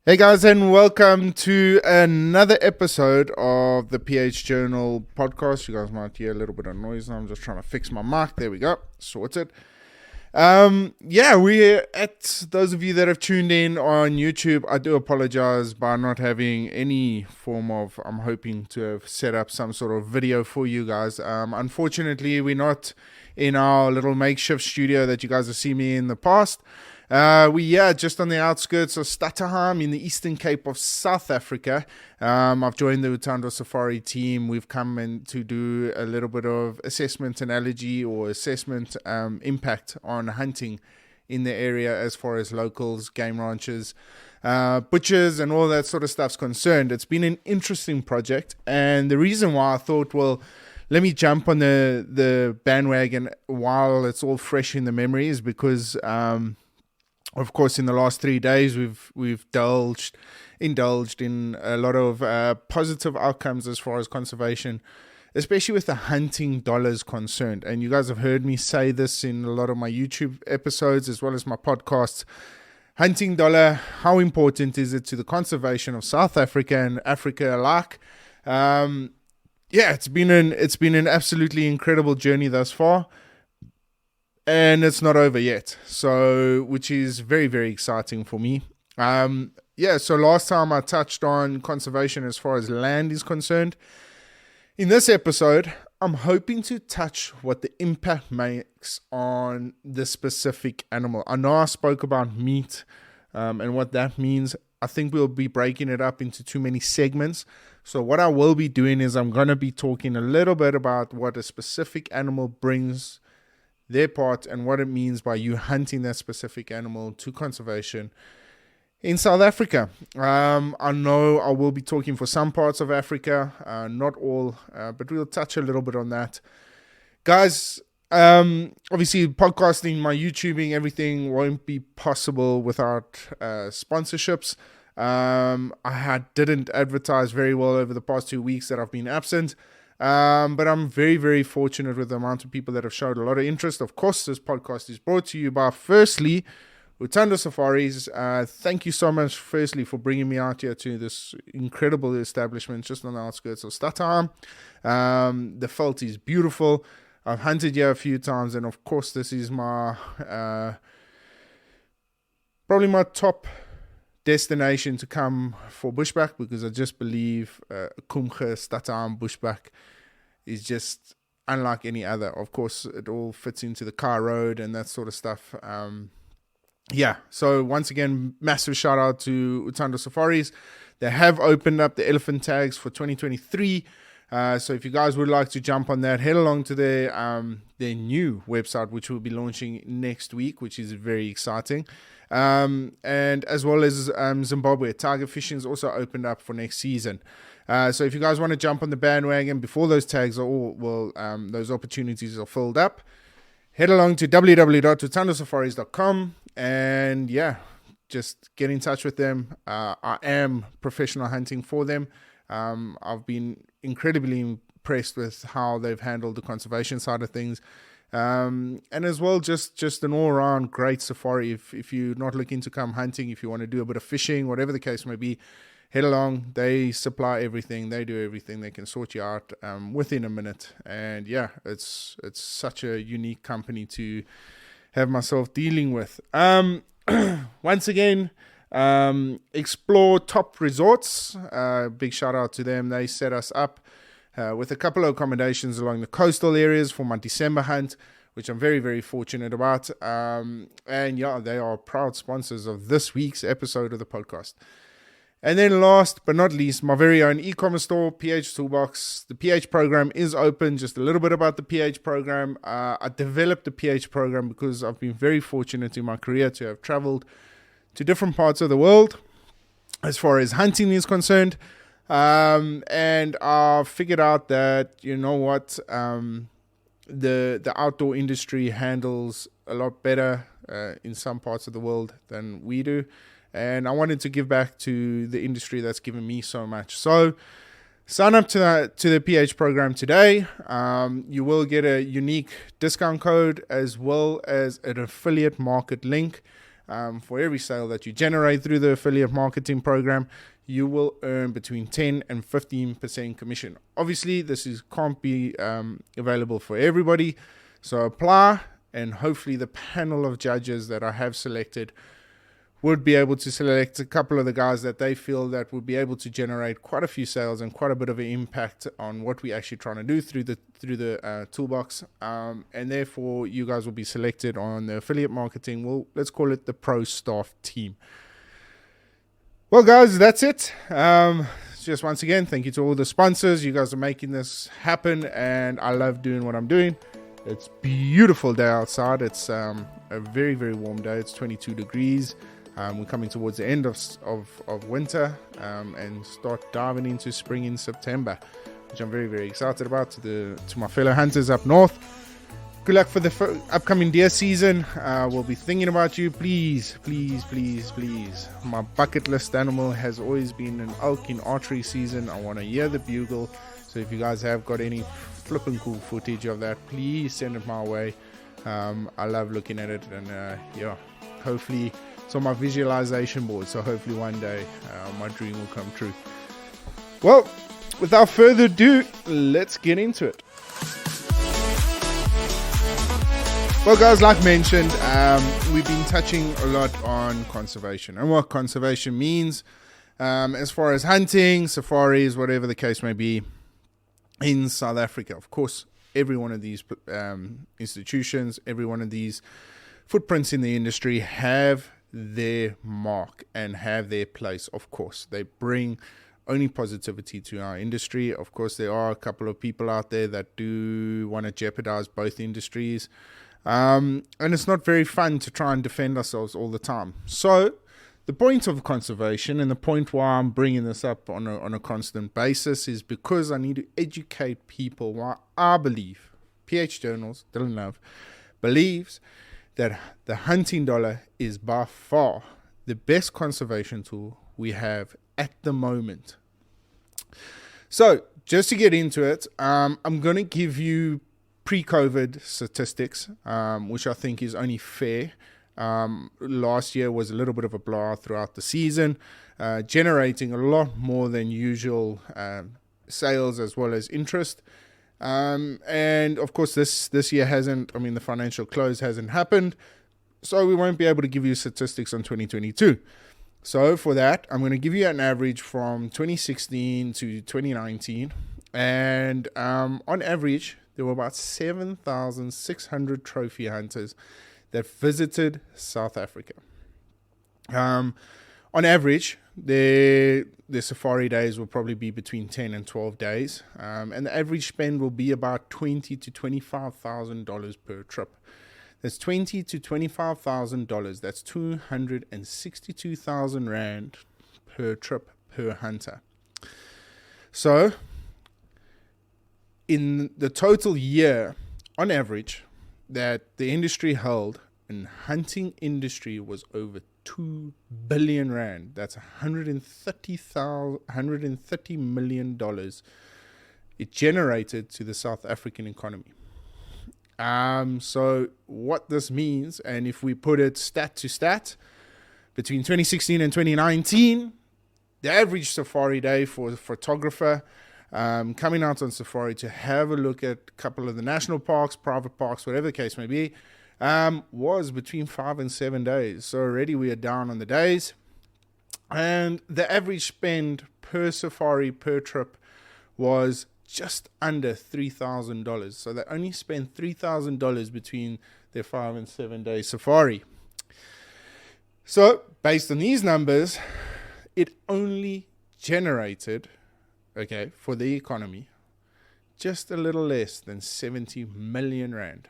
Hey guys, and welcome to another episode of the PH Journal podcast. You guys might hear a little bit of noise now. I'm just trying to fix my mic. There we go. Sorted. We're at those of you that have tuned in on YouTube. I do apologize by not having any form of, I'm hoping to have set up some sort of video for you guys. Unfortunately, we're not in our little makeshift studio that you guys have seen me in the past. Just on the outskirts of Stadtaham in the Eastern Cape of South Africa. I've joined the Utando Safari team. We've come in to do a little bit of assessment analogy or assessment impact on hunting in the area as far as locals, game ranchers, butchers and all that sort of stuff's concerned. It's been an interesting project, and the reason why I thought, well, let me jump on the bandwagon while it's all fresh in the memory is because of course, in the last 3 days, we've indulged in a lot of positive outcomes as far as conservation, especially with the hunting dollars concerned. And you guys have heard me say this in a lot of my YouTube episodes as well as my podcasts. Hunting dollar, how important is it to the conservation of South Africa and Africa alike? It's been an absolutely incredible journey thus far. And it's not over yet, so which is very, very exciting for me. So last time I touched on conservation as far as land is concerned. In this episode, I'm hoping to touch what the impact makes on the specific animal. I know I spoke about meat and what that means. I think we'll be breaking it up into too many segments. So what I will be doing is I'm going to be talking a little bit about what a specific animal brings their part and what it means by you hunting that specific animal to conservation in South Africa. I know I will be talking for some parts of Africa, not all, but we'll touch a little bit on that. Guys, obviously podcasting, my YouTubing, everything won't be possible without sponsorships. I didn't advertise very well over the past 2 weeks that I've been absent. But I'm very, very fortunate with the amount of people that have showed a lot of interest. Of course, this podcast is brought to you by, firstly, Utando Safaris. Thank you so much, firstly, for bringing me out here to this incredible establishment just on the outskirts of Stadtaham. The veld is beautiful. I've hunted here a few times, and of course, this is my probably my top destination to come for bushback, because I just believe Kumge Stadtaham bushback is just unlike any other. Of course, it all fits into the car road and that sort of stuff. So once again, massive shout out to Utando Safaris. They have opened up the elephant tags for 2023. So if you guys would like to jump on that, head along to their new website, which will be launching next week, which is very exciting. And as well as Zimbabwe, tiger fishing is also opened up for next season. So if you guys want to jump on the bandwagon before those tags are those opportunities are filled up, head along to www.utandosafaris.com and just get in touch with them. I am professional hunting for them. I've been incredibly impressed with how they've handled the conservation side of things. And as well, just an all-around great safari. If you're not looking to come hunting, if you want to do a bit of fishing, whatever the case may be, head along. They supply everything. They do everything. They can sort you out within a minute. And it's such a unique company to have myself dealing with. Once again, Explore Top Resorts. Big shout out to them. They set us up with a couple of accommodations along the coastal areas for my December hunt, which I'm very, very fortunate about. They are proud sponsors of this week's episode of the podcast. And then last but not least, my very own e-commerce store, PH Toolbox. The PH program is open. Just a little bit about the PH program. I developed the PH program because I've been very fortunate in my career to have traveled to different parts of the world as far as hunting is concerned. And I figured out that, the outdoor industry handles a lot better in some parts of the world than we do. And I wanted to give back to the industry that's given me so much. So sign up to the PH program today. You will get a unique discount code as well as an affiliate market link. For every sale that you generate through the affiliate marketing program, you will earn between 10 and 15% commission. Obviously, can't be available for everybody. So apply, and hopefully the panel of judges that I have selected would be able to select a couple of the guys that they feel that would be able to generate quite a few sales and quite a bit of an impact on what we're actually trying to do through the toolbox. And therefore, you guys will be selected on the affiliate marketing. Well, let's call it the pro staff team. Well, guys, that's it. Just once again, thank you to all the sponsors. You guys are making this happen, and I love doing what I'm doing. It's a beautiful day outside. It's a very, very warm day. It's 22 degrees. We're coming towards the end of winter and start diving into spring in September, which I'm very, very excited about. To my fellow hunters up north, good luck for the upcoming deer season. We'll be thinking about you. Please, please, please, please. My bucket list animal has always been an elk in archery season. I want to hear the bugle. So if you guys have got any flipping cool footage of that, please send it my way. I love looking at it, and hopefully it's on my visualization board, so hopefully one day my dream will come true. Well, without further ado, let's get into it. Well, guys, like mentioned, we've been touching a lot on conservation and what conservation means as far as hunting, safaris, whatever the case may be in South Africa. Of course, every one of these institutions, every one of these footprints in the industry have their mark and have their place. Of course, they bring only positivity to our industry. Of course, there are a couple of people out there that do want to jeopardize both industries, and it's not very fun to try and defend ourselves all the time. So the point of conservation, and the point why I'm bringing this up on a constant basis, is because I need to educate people why I believe, PH Journals, Dylan Love, believes that the hunting dollar is by far the best conservation tool we have at the moment. So, just to get into it, I'm going to give you pre-COVID statistics, which I think is only fair. Last year was a little bit of a blowout throughout the season, generating a lot more than usual sales as well as interest. And of course, this year the financial close hasn't happened, so we won't be able to give you statistics on 2022. So for that, I'm going to give you an average from 2016 to 2019. And on average, there were about 7,600 trophy hunters that visited South Africa. On average, their safari days will probably be between 10 and 12 days. And the average spend will be about $20,000 to $25,000 per trip. That's $20,000 to $25,000. That's 262,000 Rand per trip per hunter. So, in the total year, on average, that the industry held, and hunting industry was over 2 billion Rand. That's $130 million it generated to the South African economy. So what this means, and if we put it stat to stat, between 2016 and 2019, the average safari day for a photographer coming out on safari to have a look at a couple of the national parks, private parks, whatever the case may be, was between 5 and 7 days. So already we are down on the days. And the average spend per safari, per trip, was just under $3,000. So they only spent $3,000 between their 5 and 7 day safari. So based on these numbers, it only generated, for the economy, just a little less than 70 million Rand.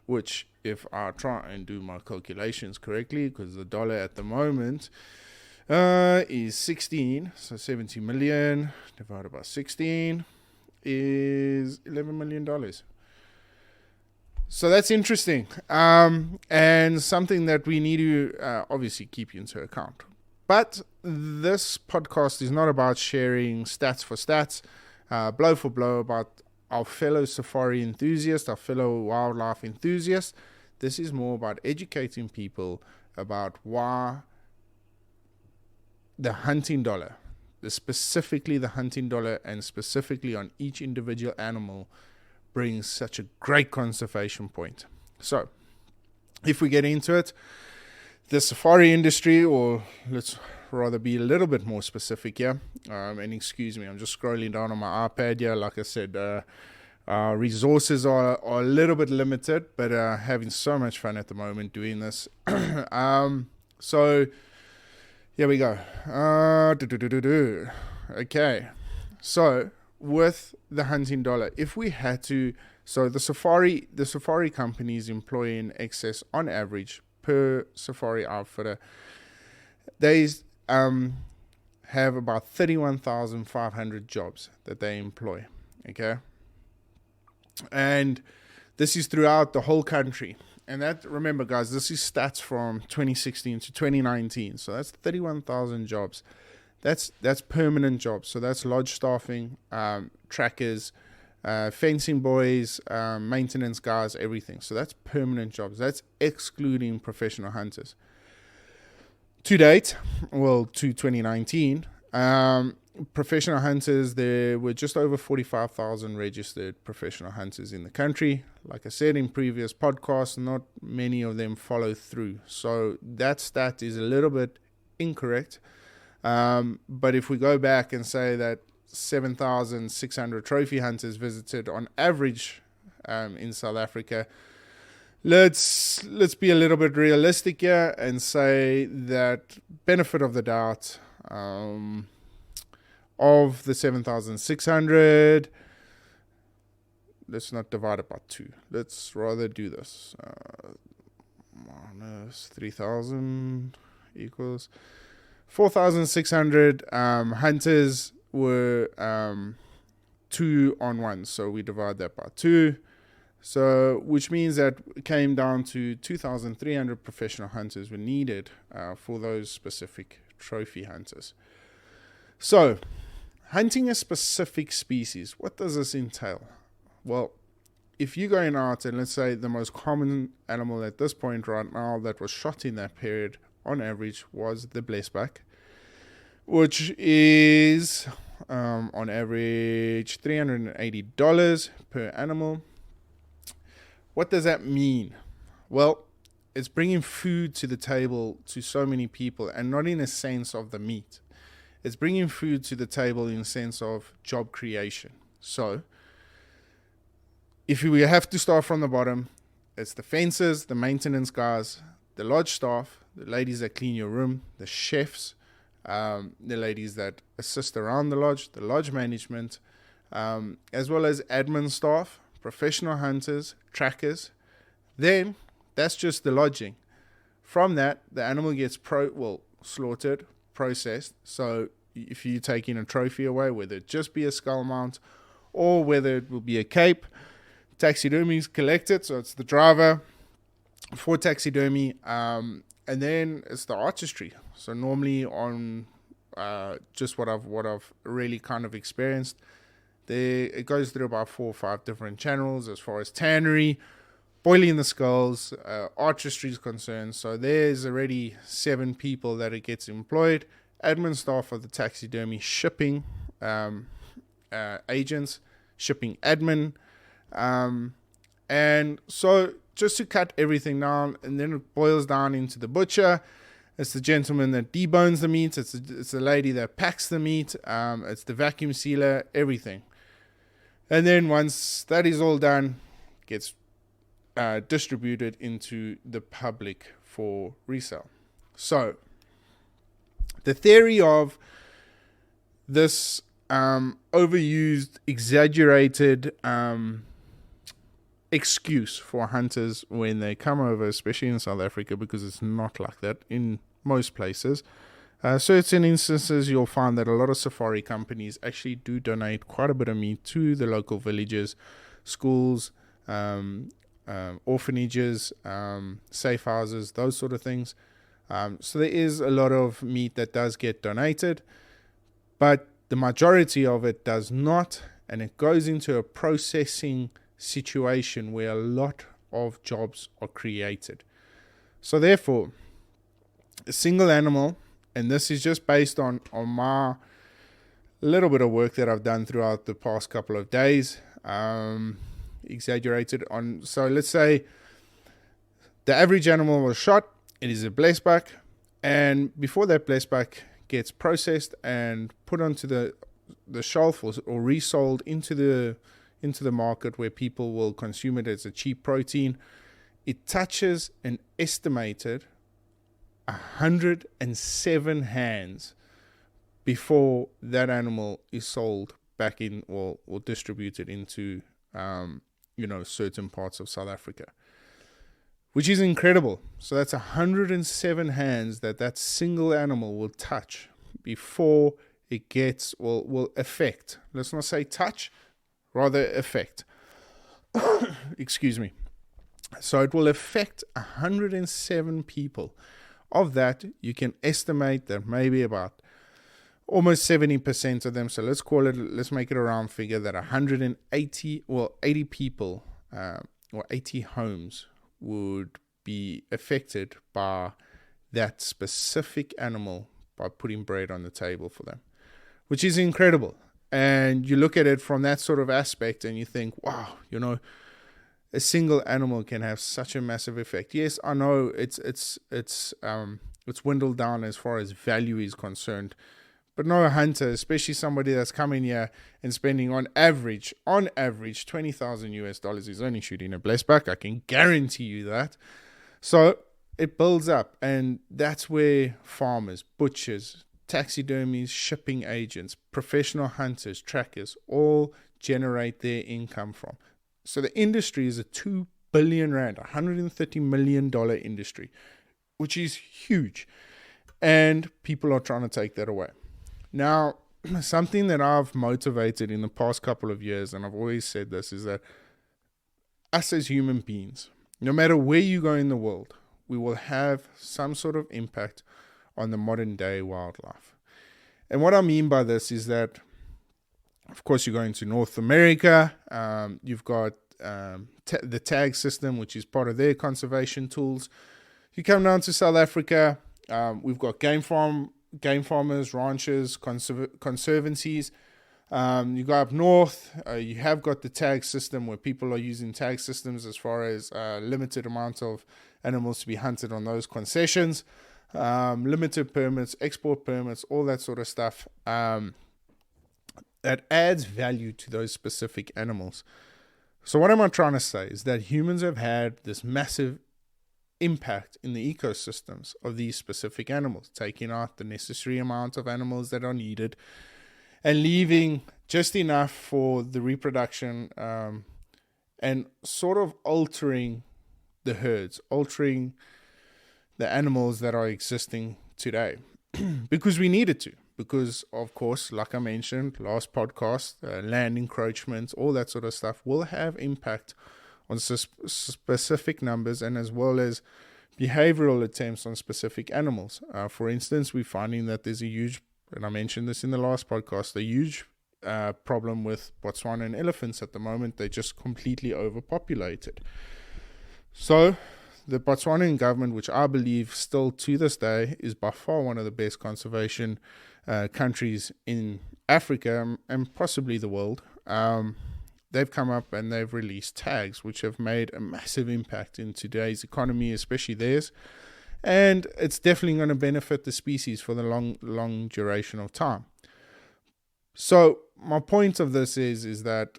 Which, if I try and do my calculations correctly, because the dollar at the moment is 16, so 70 million divided by 16 is $11 million. So that's interesting, and something that we need to obviously keep into account. But this podcast is not about sharing stats for stats, blow for blow, about our fellow safari enthusiasts, our fellow wildlife enthusiasts. This is more about educating people about why the hunting dollar, specifically the hunting dollar, and specifically on each individual animal, brings such a great conservation point. So, if we get into it, the safari industry, or let's rather be a little bit more specific here, and excuse me, I'm just scrolling down on my iPad here. Like I said, our resources are a little bit limited, but having so much fun at the moment doing this. So here we go. Okay, so with the hunting dollar, if we had to, so the safari companies employ in excess, on average, per safari outfitter, they have about 31,500 jobs that they employ. Okay, and this is throughout the whole country. And that, remember guys, this is stats from 2016 to 2019. So that's 31,000 jobs. That's permanent jobs. So that's lodge staffing, trackers, fencing boys, maintenance guys, everything. So that's permanent jobs. That's excluding professional hunters. To date, well, to 2019, professional hunters, there were just over 45,000 registered professional hunters in the country. Like I said in previous podcasts, not many of them follow through. So that stat is a little bit incorrect. But if we go back and say that 7,600 trophy hunters visited on average in South Africa, let's be a little bit realistic here and say that benefit of the doubt, of the 7,600, let's not divide it by 2. Let's rather do this. Minus 3,000 equals 4,600 hunters were 2 on 1. So we divide that by 2. So, which means that it came down to 2,300 professional hunters were needed for those specific trophy hunters. So, hunting a specific species, what does this entail? Well, if you're going out and let's say the most common animal at this point right now that was shot in that period on average was the blesbok, which is on average $380 per animal. What does that mean? Well, it's bringing food to the table to so many people, and not in a sense of the meat. It's bringing food to the table in a sense of job creation. So, if we have to start from the bottom, it's the fencers, the maintenance guys, the lodge staff, the ladies that clean your room, the chefs, the ladies that assist around the lodge management, as well as admin staff, professional hunters, trackers. Then, that's just the lodging. From that, the animal gets slaughtered, processed. So if you take in a trophy away, whether it just be a skull mount or whether it will be a cape, taxidermy is collected. So it's the driver for taxidermy, and then it's the artistry. So normally on just what I've really kind of experienced, it goes through about 4 or 5 different channels as far as tannery, boiling the skulls, artistry is concerned. So there's already 7 people that it gets employed. Admin staff of the taxidermy, shipping agents, shipping admin. And so just to cut everything down, and then it boils down into the butcher. It's the gentleman that debones the meat. It's the lady that packs the meat. It's the vacuum sealer, everything. And then once that is all done, gets distributed into the public for resale. So the theory of this overused, exaggerated excuse for hunters when they come over, especially in South Africa, because it's not like that in most places. Certain instances, you'll find that a lot of safari companies actually do donate quite a bit of meat to the local villages, schools, orphanages, safe houses, those sort of things. So there is a lot of meat that does get donated, but the majority of it does not, and it goes into a processing situation where a lot of jobs are created. So therefore, a single animal, and this is just based on my little bit of work that I've done throughout the past couple of days, exaggerated on. So let's say the average animal was shot. It is a blesbok, and before that blesbok gets processed and put onto the shelf or resold into the market where people will consume it as a cheap protein, it touches an estimated 107 hands before that animal is sold back in or distributed into certain parts of South Africa, which is incredible. So that's 107 hands that single animal will touch before it gets will affect. Let's not say touch, rather affect. Excuse me. So it will affect 107 people. Of that, you can estimate that maybe about almost 70% of them, so let's make it a round figure, that 80 people or 80 homes would be affected by that specific animal by putting bread on the table for them, which is incredible. And you look at it from that sort of aspect and you think, wow, a single animal can have such a massive effect. Yes, I know it's dwindled down as far as value is concerned, but no hunter, especially somebody that's coming here and spending on average $20,000 is only shooting a blesbok. I can guarantee you that. So it builds up, and that's where farmers, butchers, taxidermies, shipping agents, professional hunters, trackers all generate their income from. So the industry is a 2 billion rand, $130 million industry, which is huge. And people are trying to take that away. Now, something that I've motivated in the past couple of years, and I've always said this, is that us as human beings, no matter where you go in the world, we will have some sort of impact on the modern day wildlife. And what I mean by this is that, of course, you go into North America, you've got the tag system, which is part of their conservation tools. You come down to South Africa, we've got game farmers, ranchers, conservancies. You go up north, you have got the tag system where people are using tag systems as far as limited amount of animals to be hunted on those concessions, limited permits, export permits, all that sort of stuff. That adds value to those specific animals. So what am I trying to say is that humans have had this massive impact in the ecosystems of these specific animals, taking out the necessary amount of animals that are needed and leaving just enough for the reproduction, and sort of altering the herds, altering the animals that are existing today because we needed to. Because, of course, like I mentioned, last podcast, land encroachment, all that sort of stuff will have impact on specific numbers and as well as behavioral attempts on specific animals. For instance, we're finding that there's a huge, and I mentioned this in the last podcast, a huge problem with Botswana elephants at the moment. They're just completely overpopulated. So the Botswanan government, which I believe still to this day is by far one of the best conservation countries in Africa and possibly the world, they've come up and they've released tags which have made a massive impact in today's economy, especially theirs, and it's definitely going to benefit the species for the long duration of time. So my point of this is that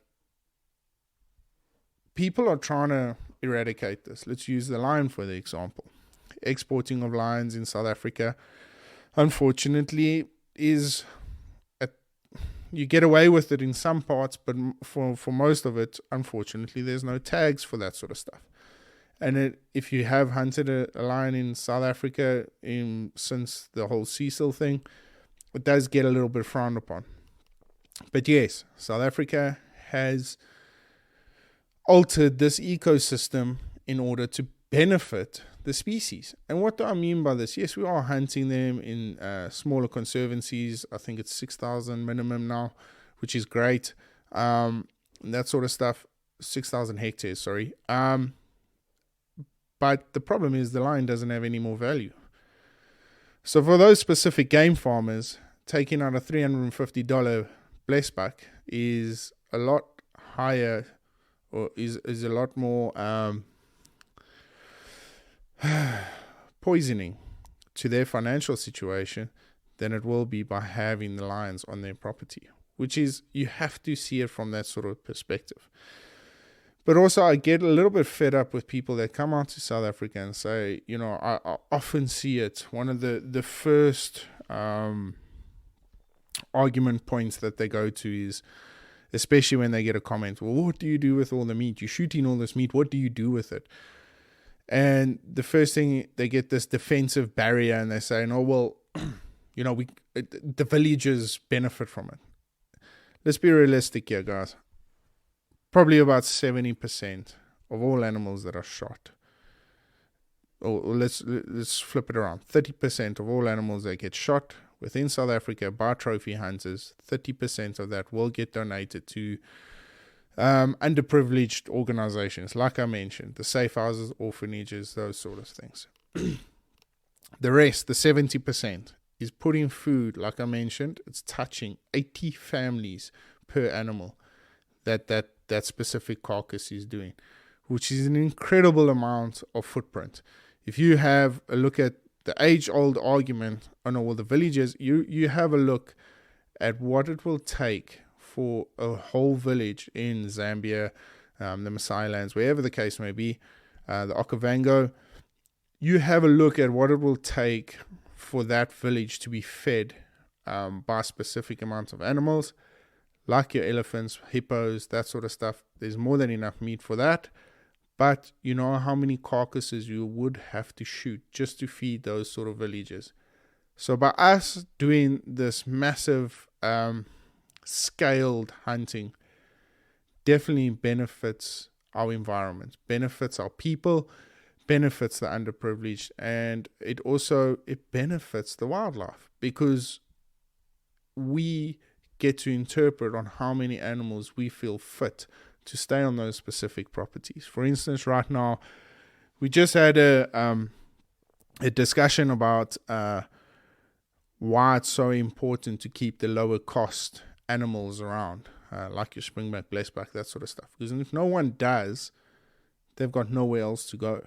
people are trying to eradicate this. Let's use the lion for the example. Exporting of lions in South Africa, unfortunately, is you get away with it in some parts, but for most of it, unfortunately, there's no tags for that sort of stuff. And if you have hunted a lion in South Africa since the whole Cecil thing, it does get a little bit frowned upon. But yes, South Africa has altered this ecosystem in order to benefit the species. And what do I mean by this? Yes, we are hunting them in smaller conservancies. I think it's 6,000 minimum now, which is great. That sort of stuff. 6,000 hectares, sorry. But the problem is the lion doesn't have any more value. So for those specific game farmers, taking out a $350 blessback is a lot higher, or is a lot more poisoning to their financial situation than it will be by having the lions on their property, which is, you have to see it from that sort of perspective. But also, I get a little bit fed up with people that come out to South Africa and say, I often see it. One of the first argument points that they go to is, especially when they get a comment, well, what do you do with all the meat? You're shooting all this meat. What do you do with it? And the first thing, they get this defensive barrier and they say, no, well, the villagers benefit from it. Let's be realistic here, guys. Probably about 70% of all animals that are shot, or let's flip it around, 30% of all animals that get shot within South Africa by trophy hunters, 30% of that will get donated to underprivileged organizations, like I mentioned, the safe houses, orphanages, those sort of things. The rest, the 70%, is putting food, like I mentioned, it's touching 80 families per animal that specific carcass is doing, which is an incredible amount of footprint. If you have a look at the age-old argument, the villagers, you have a look at what it will take for a whole village in Zambia, the Maasai lands, wherever the case may be, the Okavango. You have a look at what it will take for that village to be fed by specific amounts of animals, like your elephants, hippos, that sort of stuff. There's more than enough meat for that. But you know how many carcasses you would have to shoot just to feed those sort of villages. So by us doing this massive scaled hunting, definitely benefits our environment, benefits our people, benefits the underprivileged, and it benefits the wildlife, because we get to interpret on how many animals we feel fit to stay on those specific properties. For instance, right now, we just had a discussion about why it's so important to keep the lower cost animals around, like your springback, blessback, that sort of stuff. Because if no one does, they've got nowhere else to go.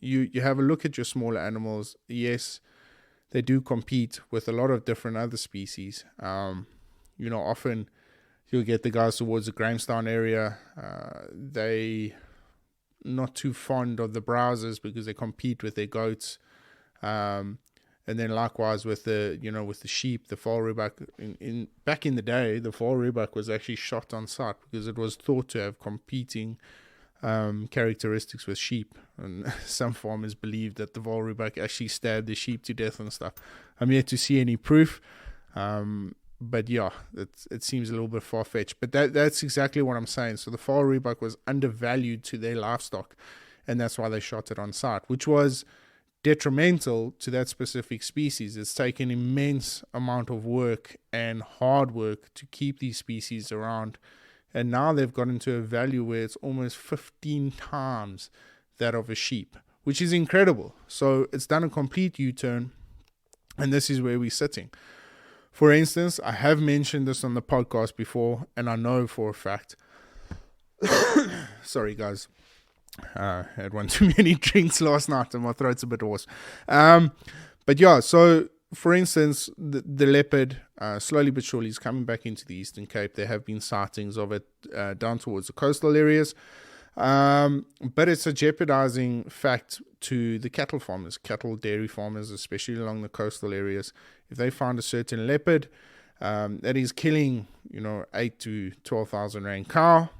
You have a look at your smaller animals. Yes, they do compete with a lot of different other species. Often you'll get the guys towards the Grahamstown area. They not too fond of the browsers because they compete with their goats. And then likewise with the sheep, the foal rheabuck. Back in the day, the foal rheabuck was actually shot on sight because it was thought to have competing characteristics with sheep, and some farmers believe that the foal rheabuck actually stabbed the sheep to death and stuff. I'm yet to see any proof. But yeah, it seems a little bit far-fetched. But that's exactly what I'm saying. So the foal rheabuck was undervalued to their livestock, and that's why they shot it on sight, which was detrimental to that specific species. It's taken immense amount of work and hard work to keep these species around. And now they've gotten to a value where it's almost 15 times that of a sheep, which is incredible. So it's done a complete U-turn, and this is where we're sitting. For instance, I have mentioned this on the podcast before, and I know for a fact, sorry guys, I had one too many drinks last night and my throat's a bit hoarse. But yeah, so for instance, the leopard slowly but surely is coming back into the Eastern Cape. There have been sightings of it down towards the coastal areas. But it's a jeopardizing fact to the cattle farmers, cattle dairy farmers, especially along the coastal areas. If they find a certain leopard that is killing, 8 to 12,000 rand cow,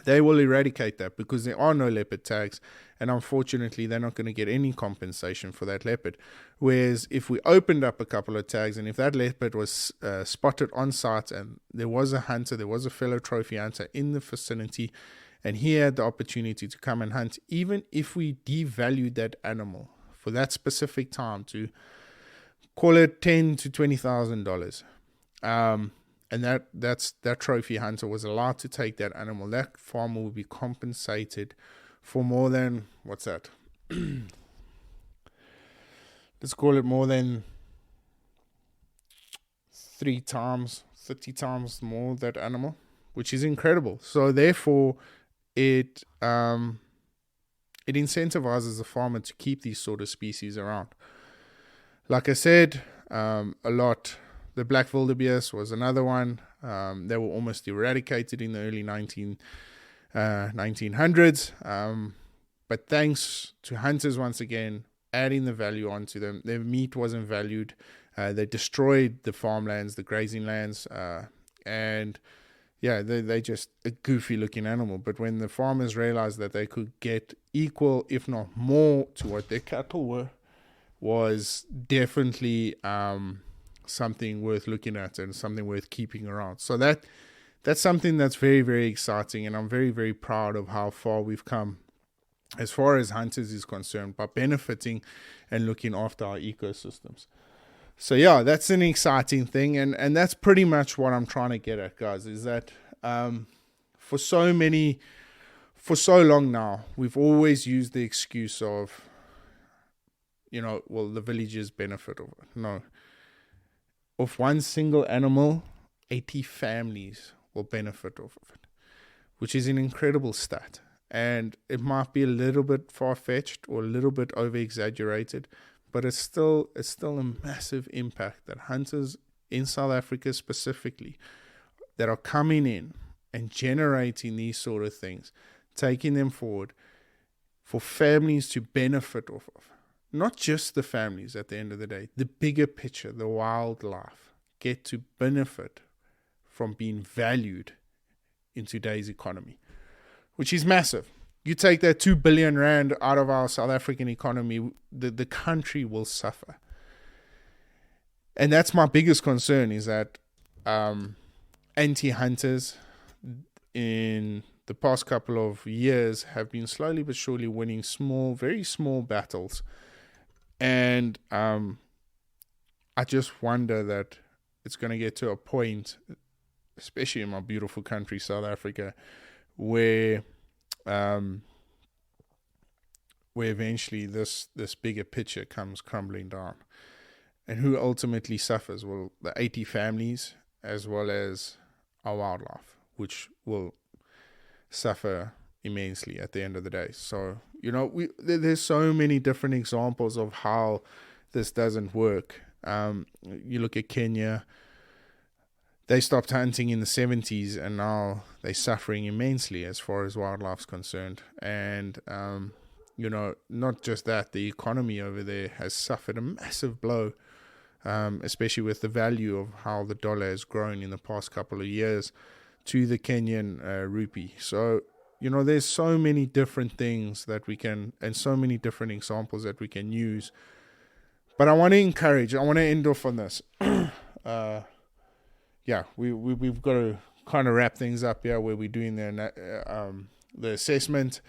they will eradicate that because there are no leopard tags, and unfortunately they're not going to get any compensation for that leopard. Whereas if we opened up a couple of tags, and if that leopard was spotted on site and there was a hunter, there was a fellow trophy hunter in the vicinity, and he had the opportunity to come and hunt, even if we devalued that animal for that specific time to call it $10,000 to $20,000, and that trophy hunter was allowed to take that animal, that farmer will be compensated for more than, what's that? let's call it more than 30 times more that animal, which is incredible. So therefore, it incentivizes the farmer to keep these sort of species around. Like I said, a lot. The black wildebeest was another one. They were almost eradicated in the early 1900s. But thanks to hunters, once again, adding the value onto them, their meat wasn't valued. They destroyed the farmlands, the grazing lands, and yeah, they just a goofy looking animal. But when the farmers realized that they could get equal, if not more, to what their cattle were, was definitely something worth looking at and something worth keeping around. So that's something that's very, very exciting, and I'm very, very proud of how far we've come as far as hunters is concerned by benefiting and looking after our ecosystems. So yeah, that's an exciting thing, and that's pretty much what I'm trying to get at, guys, is that for so long now, we've always used the excuse of, the villagers benefit of it. No. Of one single animal, 80 families will benefit off of it, which is an incredible stat. And it might be a little bit far-fetched or a little bit over-exaggerated, but it's still a massive impact that hunters in South Africa specifically that are coming in and generating these sort of things, taking them forward for families to benefit off of. Not just the families at the end of the day, the bigger picture, the wildlife get to benefit from being valued in today's economy, which is massive. You take that 2 billion rand out of our South African economy, the country will suffer. And that's my biggest concern, is that anti-hunters in the past couple of years have been slowly but surely winning very small battles. And I just wonder that it's going to get to a point, especially in my beautiful country, South Africa, where eventually this bigger picture comes crumbling down. And who ultimately suffers? Well, the 80 families as well as our wildlife, which will suffer immensely at the end of the day. So, there's so many different examples of how this doesn't work. You look at Kenya. They stopped hunting in the 70s, and now they're suffering immensely as far as wildlife's concerned. And, not just that, the economy over there has suffered a massive blow, especially with the value of how the dollar has grown in the past couple of years to the Kenyan rupee. So, there's so many different things that we can, and so many different examples that we can use. But I want to end off on this. We've got to kind of wrap things up here where we're doing the assessment.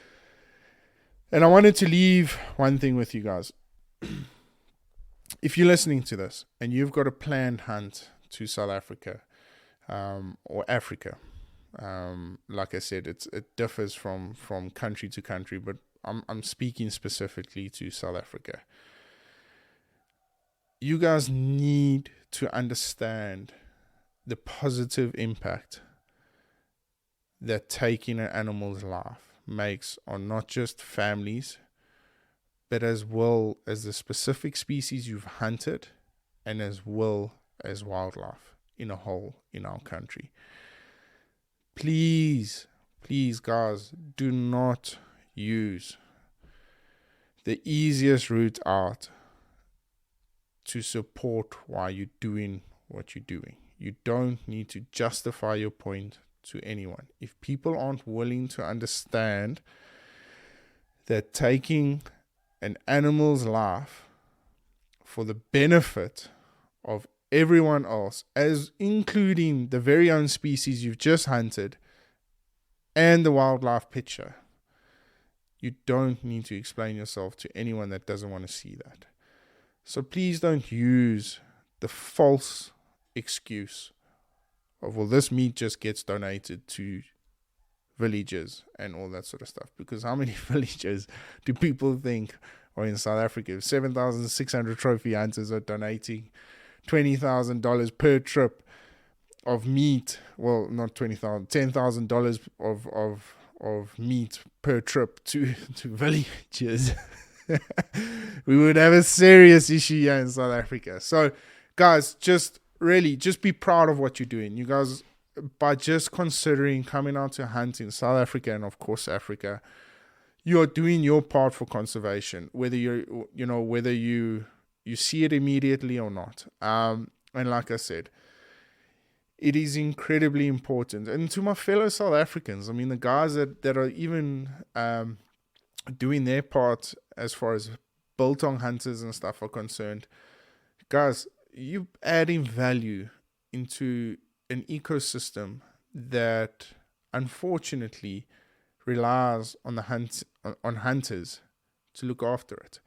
And I wanted to leave one thing with you guys. If you're listening to this and you've got a planned hunt to South Africa or Africa, like I said, it differs from country to country, but I'm speaking specifically to South Africa. You guys need to understand the positive impact that taking an animal's life makes on not just families, but as well as the specific species you've hunted, and as well as wildlife in a whole in our country. Please, guys, do not use the easiest route out to support why you're doing what you're doing. You don't need to justify your point to anyone. If people aren't willing to understand that taking an animal's life for the benefit of everyone else, as including the very own species you've just hunted and the wildlife picture, you don't need to explain yourself to anyone that doesn't want to see that. So please don't use the false excuse of, well, this meat just gets donated to villages and all that sort of stuff. Because how many villages do people think or in South Africa, 7,600 trophy hunters are donating $20,000 per trip of meat. Well, not $20,000, $10,000 of meat per trip to villages. We would have a serious issue here in South Africa. So, guys, just be proud of what you're doing. You guys, by just considering coming out to hunt in South Africa and of course Africa, you're doing your part for conservation, whether you see it immediately or not. And like I said, it is incredibly important. And to my fellow South Africans, I mean, the guys that are even doing their part as far as biltong hunters and stuff are concerned, guys, you adding value into an ecosystem that unfortunately relies on on hunters to look after it.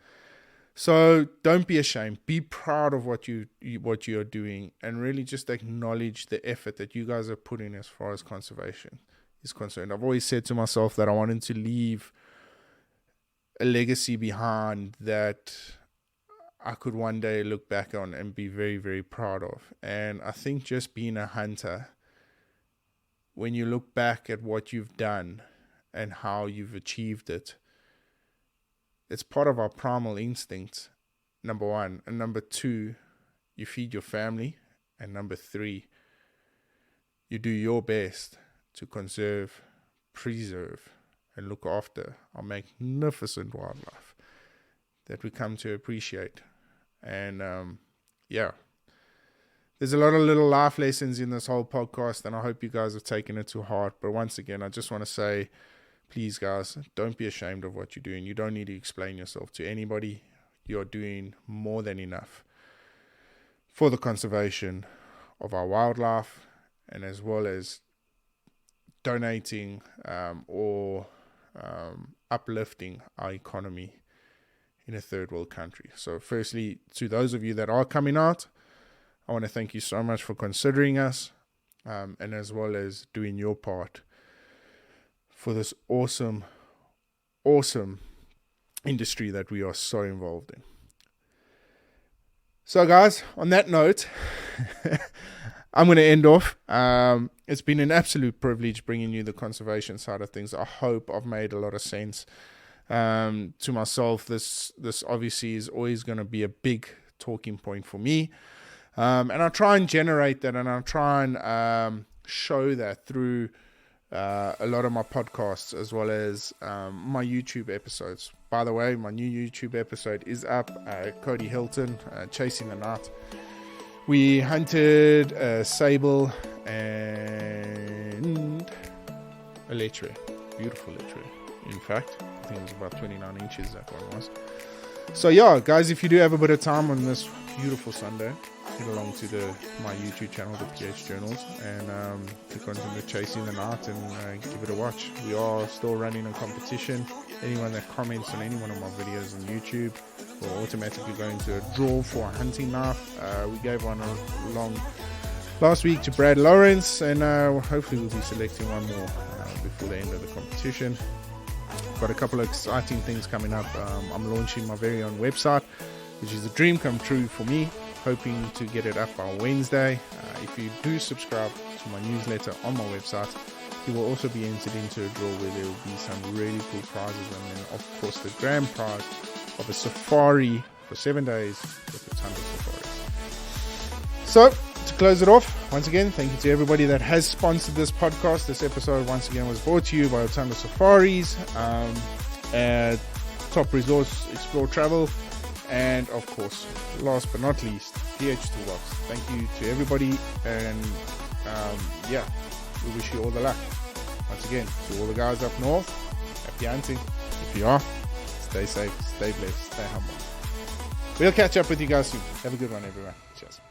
So don't be ashamed. Be proud of what you're doing, and really just acknowledge the effort that you guys are putting as far as conservation is concerned. I've always said to myself that I wanted to leave a legacy behind that I could one day look back on and be very, very proud of. And I think just being a hunter, when you look back at what you've done and how you've achieved it, it's part of our primal instincts, number one. And number two, you feed your family. And number three, you do your best to conserve, preserve, and look after our magnificent wildlife that we come to appreciate. And there's a lot of little life lessons in this whole podcast, and I hope you guys have taken it to heart. But once again, I just want to say, please, guys, don't be ashamed of what you're doing. You don't need to explain yourself to anybody. You're doing more than enough for the conservation of our wildlife, and as well as donating or uplifting our economy in a third world country. So firstly, to those of you that are coming out, I want to thank you so much for considering us, and as well as doing your part for this awesome industry that we are so involved in. So guys, on that note, I'm going to end off. It's been an absolute privilege bringing you the conservation side of things. I hope I've made a lot of sense to myself. This obviously is always going to be a big talking point for me. And I try and generate that, and I try and show that through a lot of my podcasts, as well as my YouTube episodes. By the way, my new YouTube episode is up. Cody Hilton, Chasing the Night. We hunted a sable and a lettre, beautiful lettre. In fact, I think it was about 29 inches, that one was. So yeah, guys, if you do have a bit of time on this beautiful Sunday, head along to my YouTube channel, the PH Journals, and click on the Chasing the Night and give it a watch. We are still running a competition. Anyone that comments on any one of my videos on YouTube will automatically go into a draw for a hunting knife. We gave one along last week to Brad Lawrence, and hopefully we'll be selecting one more before the end of the competition. Got a couple of exciting things coming up. I'm launching my very own website, which is a dream come true for me. Hoping to get it up by Wednesday. If you do subscribe to my newsletter on my website, you will also be entered into a draw where there will be some really cool prizes, and then of course the grand prize of a safari for 7 days with the Tundra Safaris. So to close it off, once again, thank you to everybody that has sponsored this podcast. This episode once again was brought to you by Tundra Safaris, Top Resorts Explore Travel, and of course, last but not least, PH Toolbox. Thank you to everybody, and we wish you all the luck. Once again, to all the guys up north, happy hunting. If you are, stay safe, stay blessed, stay humble. We'll catch up with you guys soon. Have a good one, everyone. Cheers.